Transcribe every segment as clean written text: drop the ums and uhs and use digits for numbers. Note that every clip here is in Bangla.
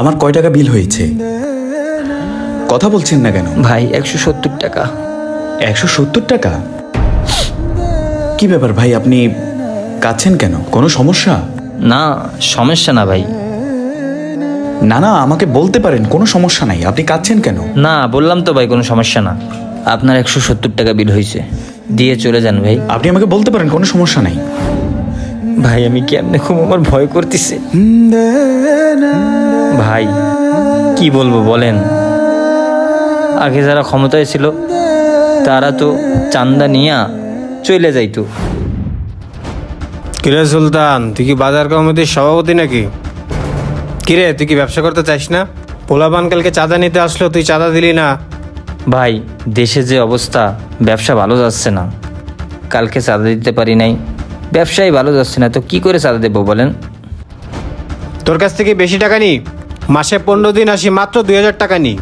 আমার কয় টাকা বিল হয়েছে? কথা বলছেন না কেন ভাই? 170 টাকা। 170 টাকা? কি ব্যাপার ভাই, আপনি কাঁদছেন কেন? কোনো সমস্যা? না সমস্যা না ভাই। না না, আমাকে বলতে পারেন, কোনো সমস্যা নাই, আপনি কাঁদছেন কেন? না বললাম তো ভাই কোনো সমস্যা না। আপনার 170 টাকা বিল হয়েছে, দিয়ে চলে যান ভাই। আপনি আমাকে বলতে পারেন, কোনো সমস্যা নাই। ভাই আমি কেমনে খুব আমার ভয় করতেছে ভাই, কি বলবো বলেন। আগে যারা ক্ষমতায় ছিল তারা তো চান্দা নিয়া চলে যাইতো। কিরে সুলতান, তুই কি বাজার কমিটির সভাপতি নাকি? কিরে তুই কি ব্যবসা করতে চাইস না? পোলাপান কালকে চাঁদা নিতে আসলো, তুই চাঁদা দিলি না। ভাই দেশে যে অবস্থা, ব্যবসা ভালো যাচ্ছে না। কালকে চাঁদা দিতে পারি নাই, ব্যবসাই ভালো যাচ্ছে না, তো কি করে চাঁদা দেবো বলেন? তোর কাছ থেকে বেশি টাকা নি, মাসে 15 দিন আসি, মাত্র 2000 টাকা নি।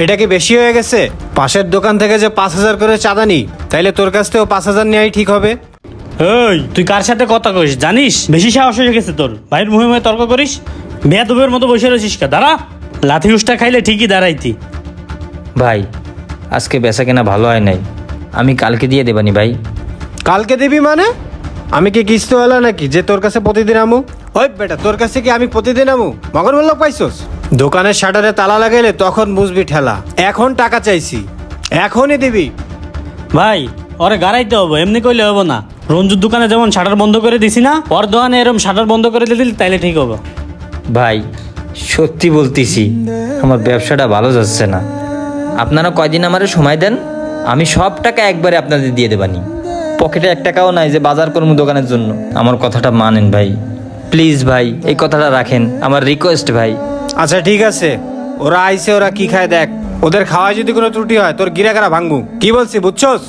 এটা কি বেশি হয়ে গেছে? পাশের দোকান থেকে যে 5000 করে চাঁদা নি, তাইলে তোর কাছ থেকেও 5000 নেওয়াই ঠিক হবে। এই তুই কার সাথে কথা কইস জানিস? বেশি সাহস হয়ে গেছে তোর, ভাইয়ের মুখে মুখে তর্ক করিস। বেয়াদবের মতো বসে রয়েছিস কে? দাঁড়া, লাথি উষ্টা খাইলে ঠিকই দাঁড়াইতি। ভাই আজকে বেচা কেনা ভালো হয় নাই, আমি কালকে দিয়ে দেবানি ভাই। কালকে দিবি মানে? আমি কি কিস্তিওয়ালা নাকি যে তোর কাছে প্রতিদিন আমু? ওই বেটা, তোর কাছে কি আমি প্রতিদিন আমু? মগর বললো পাইছস? দোকানের শাটারে তালা লাগাইলে তখন বুঝবি ঠেলা। এখন টাকা চাইছি, এখনই দিবি। ভাই ওরে গাড়াইতে হবো, এমনি কইলে হবো না। রঞ্জুর দোকানে যেমন শাটার বন্ধ করে দিছি না, ওর দোকানে এরকম শাটার বন্ধ করে দিলি তাইলে ঠিক হবে। ভাই সত্যি বলতেছি, আমার ব্যবসাটা ভালো যাচ্ছে না। আপনারা কয়দিন আমারে সময় দেন, আমি সব টাকা একবারে আপনাদের দিয়ে দেবানি। পকেটে 1 টাকাও নাই যে বাজার করবো দোকানের জন্য। আমার কথাটা মানেন ভাই, প্লিজ ভাই, এই কথাটা রাখেন, আমার রিকোয়েস্ট ভাই। আচ্ছা ঠিক আছে, ওরা আইসে, ওরা কি খায় দেখ। ওদের খাওয়ায় যদি কোনো ত্রুটি হয় তোর গিরাগারা ভাঙবো, কি বলছি বুঝছস?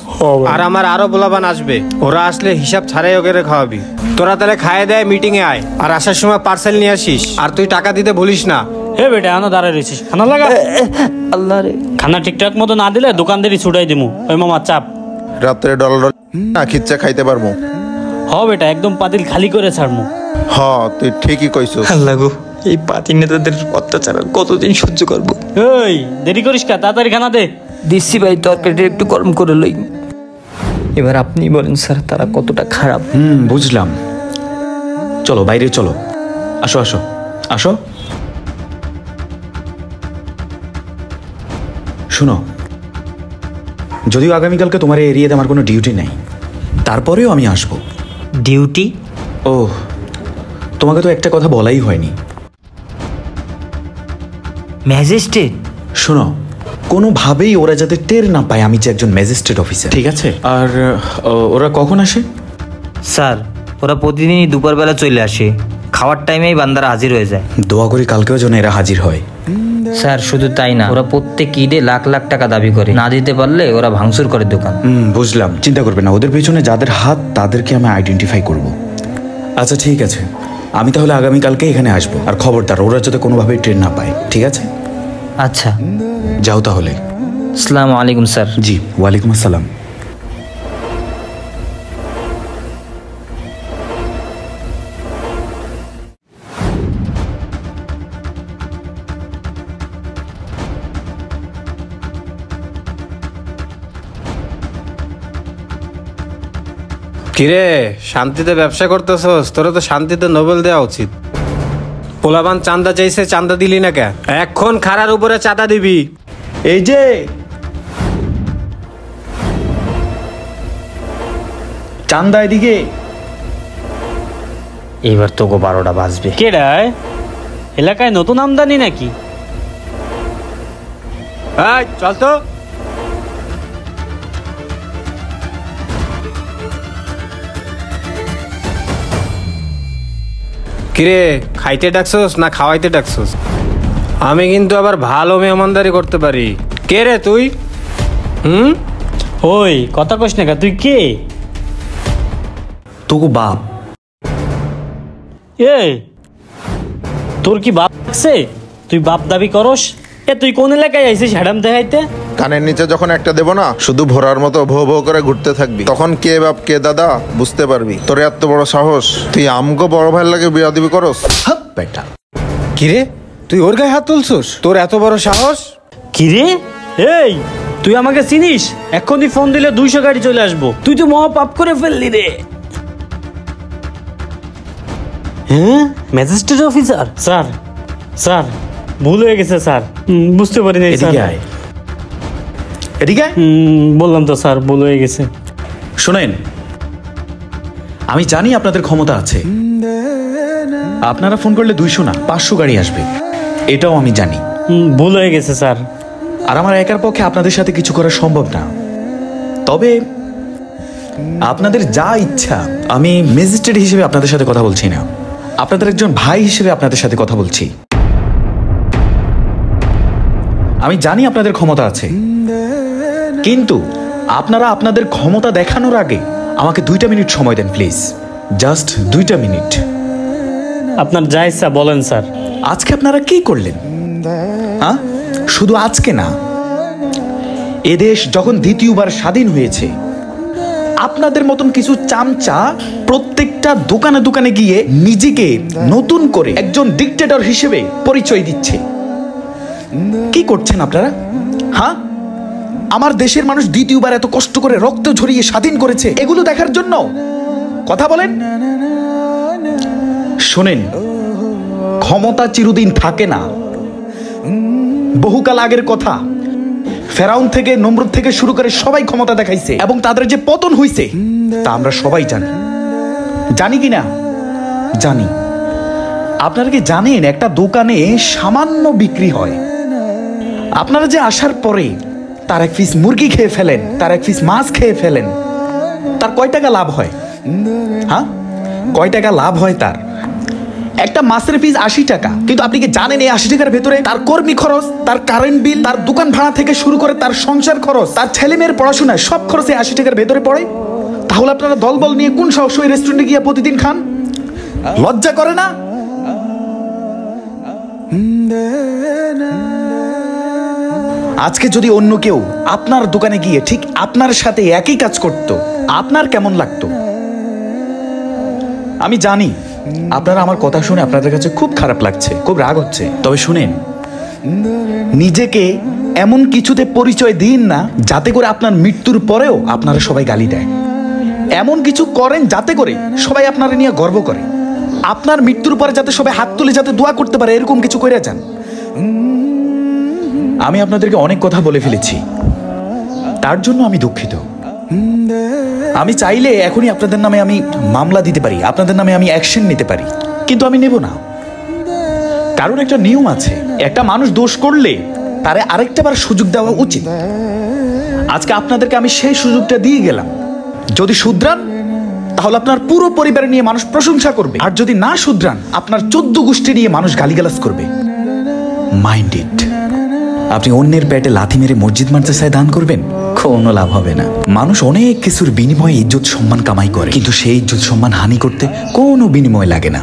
আর আমার আরো পোলাপান আসবে, ওরা আসলে হিসাব ছাড়াই ওকে খাওয়াবি। তোরা তাহলে খায় দেয় মিটিং এ আয়, আর আসার সময় পার্সেল নিয়ে আসিস। আর তুই টাকা দিতে ভুলিস না। হে বেটা, আনো দাঁড়ায় রয়েছিস, খানা লাগা। আল্লাহ রে, খানা ঠিকঠাক মতো না দিলে দোকানদারি ছুটাই দিমু। ওই মামা চাপ। রাত্রে ডলার না খিচ্চা খাইতে পারবো। হ বেটা, একদম পাতিল খালি করে ছাড়মু। হ তুই ঠিকই কইছস। আল্লাহ গো, এই পাতি নেতাদের অত্যাচার আর কতদিন সহ্য করবো? এই দেরি করিস কা, তাড়াতাড়ি খানা দে। দিচ্ছি ভাই, তরকারিটা একটু গরম করে লই। এবার আপনি বলেন স্যার, তারা কতটা খারাপ? বুঝলাম। চলো বাইরে চলো, আসো আসো আসো। শোনো, যদিও আগামীকালকে তোমার এই এরিয়াতে আমার কোনো ডিউটি নেই, তারপরেও আমি আসবো। ডিউটি? ও, তোমাকে তো একটা কথা বলাই হয়নি। ম্যাজিস্ট্রেট? শোনো, কোনোভাবেই ওরা যাতে টের না পায় আমি যে একজন ম্যাজিস্ট্রেট অফিসার, ঠিক আছে? আর ওরা কখন আসে? স্যার ওরা প্রতিদিনই দুপুরবেলা চলে আসে, খাওয়ার টাইমেই বান্দারা হাজির হয়ে যায়। দোয়া করি কালকেও যেন এরা হাজির হয়। স্যার শুধু তাই না, ওরা প্রত্যেক ঈদে লাখ লাখ টাকা দাবি করে, না দিতে পারলে ওরা ভাঙচুর করে দোকান। বুঝলাম, চিন্তা করবে না, ওদের পেছনে যাদের হাত তাদেরকে আমি আইডেন্টিফাই করব। আচ্ছা ঠিক আছে, আমি তাহলে আগামীকালকে এখানে আসবো। আর খবরদার ওরা যাতে কোনোভাবেই ট্রেন না পায়, ঠিক আছে? আচ্ছা যাও তাহলে। আসসালামু আলাইকুম স্যার। জি ওয়ালাইকুম আসসালাম। কিরে শান্তিতে ব্যবসা করতেছস? তোরা তো শান্তিতে নোবেল দেওয়া উচিত। পোলাপান চাঁদা চাইছে, চাঁদা দিলি না কে? এখন খাড়ার উপরে চাঁদা দিবি। এই যে চান্দা এদিকে। এবার তো 12টা বাজবে। কেডায়? এলাকায় নতুন আমদানি নাকি? এই চল তো। কিরে খাইতে ডাকছস না খাওয়াইতে ডাকছস? আমি কিন্তু আবার ভালো মেহমানদারি করতে পারি। কে রে তুই? ওই কথা কইস না কা, তুই কে? তোকে বাপ। এ তোর কি বাপ আছে? তুই বাপ দাবি করস? এ তুই কোন এলাকায় আইছিস হ্যাডাম দেখাইতে? কানের নিচে যখন একটা দেবো না, শুধু ভোরার মতো ভো ভো করে ঘুরতে থাকবি, তখন কে বাপ কে দাদা বুঝতে পারবি। তোর এত বড় সাহস, তুই আমগো বড় ভাইয়ের লাগে বিয়া দিবি করস? বেটা কিরে তুই ওর গায়ে হাত তুলছস? তোর এত বড় সাহস? কি রে? এই তুই আমাকে চিনিস? এক্ষুনি ফোন দিলে 200 গাড়ি চলে আসবো। তুই তো মহা পাপ করে ফেললি রে। হ্যাঁ, ম্যাজিস্ট্রেট অফিসার। স্যার স্যার ভুল হয়ে গেছে স্যার, বুঝতে পারিনি স্যার। এদিকে আয়, এদিকে আয়। বললাম তো স্যার, ভুল হয়ে গেছে। শোনেন, আমি জানি আপনাদের ক্ষমতা আছে, আপনারা ফোন করলে 200 না 500 গাড়ি আসবে, এটাও আমি জানি। ভুল হয়ে গেছে স্যার। আর আমার একার পক্ষে আপনাদের সাথে কিছু করা সম্ভব না। তবে আপনাদের যা ইচ্ছা, আমি ম্যাজিস্ট্রেট হিসেবে আপনাদের সাথে কথা বলছি না, আপনাদের একজন ভাই হিসেবে আপনাদের সাথে কথা বলছি। আমি জানি আপনাদের ক্ষমতা আছে, কিন্তু আপনারা আপনাদের ক্ষমতা দেখানোর আগে আমাকে 2টা মিনিট সময় দেন প্লিজ, জাস্ট 2টা মিনিট। আপনার যা ইচ্ছা বলেন স্যার। আজকে আপনারা কি করলেন? হ্যাঁ, শুধু আজকে না, এদেশ যখন দ্বিতীয়বার স্বাধীন হয়েছে, আপনাদের মতন কিছু চামচা প্রত্যেকটা দোকানে দোকানে গিয়ে নিজেকে নতুন করে একজন ডিক্টেটর হিসেবে পরিচয় দিচ্ছে। কি করছেন আপনারা? হ্যাঁ, আমার দেশের মানুষ দ্বিতীয়বার এত কষ্ট করে রক্ত ঝরিয়ে স্বাধীন করেছে, এগুলো দেখার জন্য কথা বলেন? শোনেন, ক্ষমতা চিরদিন থাকে না। বহুকাল আগের কথা, ফেরাউন থেকে নমরুদ থেকে শুরু করে সবাই ক্ষমতা দেখাইছে এবং তাদের যে পতন হইছে তা আমরা সবাই জানি। জানি কি না? জানি। আপনারা কি জানেন একটা দোকানে সামান্য বিক্রি হয়, আপনারা যে আসার পরে তার 1 পিস মুরগি খেয়ে ফেলেন, তার 1 পিস মাছ খেয়ে ফেলেন, তার কয় টাকা লাভ হয়? হ্যাঁ, কয় টাকা লাভ হয় তার? একটা মাছের পিস 80 টাকা, কিন্তু আপনি কি জানেন এই 80 টাকার ভেতরে তার কর্মী খরচ, তার কারেন্ট বিল, তার দোকান ভাড়া থেকে শুরু করে তার সংসার খরচ, তার ছেলে মেয়ের পড়াশোনা, সব খরচে 80 টাকার ভেতরে পড়ে? তাহলে আপনারা দলবল নিয়ে কোন সাহস ওই রেস্টুরেন্টে গিয়ে প্রতিদিন খান? লজ্জা করে না? আজকে যদি অন্য কেউ আপনার দোকানে গিয়ে ঠিক আপনার সাথে একই কাজ করত, আপনার কেমন লাগতো? আমি জানি আপনারা আমার কথা শুনে আপনাদের কাছে খুব খারাপ লাগছে, খুব রাগ হচ্ছে। তবে শুনেন, নিজেকে এমন কিছুতে পরিচয় দিন না যাতে করে আপনার মৃত্যুর পরেও আপনারা সবাই গালি দেয়। এমন কিছু করেন যাতে করে সবাই আপনারা নিয়ে গর্ব করে। আপনার মৃত্যুর পরে যাতে সবাই হাত তুলে যাতে দোয়া করতে পারে, এরকম কিছু করে যান। আমি আপনাদেরকে অনেক কথা বলে ফেলেছি, তার জন্য আমি দুঃখিত। আমি চাইলে এখনই আপনাদের নামে আমি মামলা দিতে পারি, আপনাদের নামে আমি অ্যাকশন নিতে পারি, কিন্তু আমি নেব না। কারণ একটা নিয়ম আছে, একটা মানুষ দোষ করলে তারে আরেকটা বার সুযোগ দেওয়া উচিত। আজকে আপনাদেরকে আমি সেই সুযোগটা দিয়ে গেলাম। যদি শুধরান তাহলে আপনার পুরো পরিবার নিয়ে মানুষ প্রশংসা করবে, আর যদি না শুধরান আপনার 14 গোষ্ঠী নিয়ে মানুষ গালিগালাজ করবে। Mind it. আপনি অন্যের পেটে লাথি মেরে মসজিদ মাদ্রাসায় দান করবেন, কোনো লাভ হবে না। মানুষ অনেক কিছুর বিনিময়ে ইজ্জত সম্মান কামাই করে, কিন্তু সেই ইজ্জত সম্মান হানি করতে কোনো বিনিময় লাগে না।